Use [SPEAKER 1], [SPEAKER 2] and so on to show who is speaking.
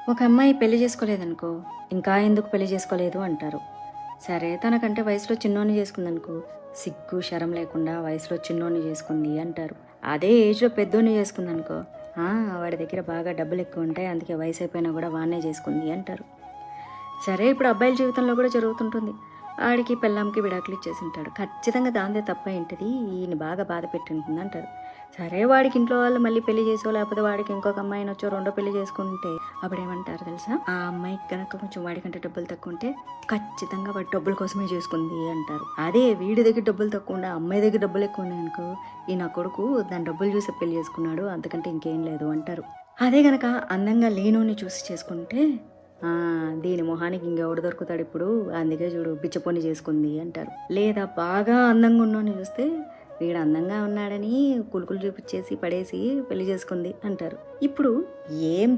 [SPEAKER 1] ఒక అమ్మాయి పెళ్లి చేసుకోలేదనుకో, ఇంకా ఎందుకు పెళ్లి చేసుకోలేదు అంటారు. సరే తనకంటే వయసులో చిన్నోన్ని చేసుకుందనుకో, సిగ్గు, శరం లేకుండా వయసులో చిన్నోన్ని చేసుకుంది అంటారు. అదే ఏజ్‌లో పెద్దోన్ని చేసుకుందనుకో, ఆ! వాడి దగ్గర బాగా డబ్బులెక్కువుంటాయి. అందుకే వయసైపోయినా గూడా వాడినే చేసుకుంది అంటారు. సరే ఇప్పుడు అబ్బాయిల జీవితంలో కూడా జరుగుతుంటుంది. ఆడికి పెళ్ళాంకి విడాకులు ఇచ్చేసుంటాడు. ఖచ్చితంగా దానిదే తప్పేంటిది, ఈయన్ని బాగా బాధ పెట్టింటుందంటారు. సరే వాడికి ఇంట్లో వాళ్ళు మళ్ళీ పెళ్లి చేసో, లేకపోతే వాడికి ఇంకొక అమ్మాయినొచ్చో రెండో పెళ్లి చేసుకుంటే అప్పుడేమంటారు తెలుసా? ఆ అమ్మాయికి గనక కొంచెం వాడికంటే డబ్బులు తక్కువుంటే ఖచ్చితంగా వాడి డబ్బుల కోసమే చేసుకుంది అంటారు. అదే వీడి దగ్గర డబ్బులు తక్కువుండి, ఆ అమ్మాయి దగ్గర డబ్బులు ఎక్కువున్నాయనుకో, ఈ నా కొడుకు దాని డబ్బులు చూసి పెళ్లి చేసుకున్నాడు, అంతకంటే ఇంకేం లేదు అంటారు. అదే గనక అందంగా లేనోన్ని చూసి చేసుకుంటే ఆ! దీని మొహానికి ఇంకెవడు దొరుకుతాడిప్పుడు, అందుకే చూడు బిచ్చపోని చేసుకుంది అంటారు. లేదా బాగా అందంగా ఉన్నోడిని చూస్తే, వీడు అందంగా ఉన్నాడని కులుకులు చూపిచ్చేసి పడేసి పెళ్లి చేసుకుంది అంటారు. ఇప్పుడు ఏం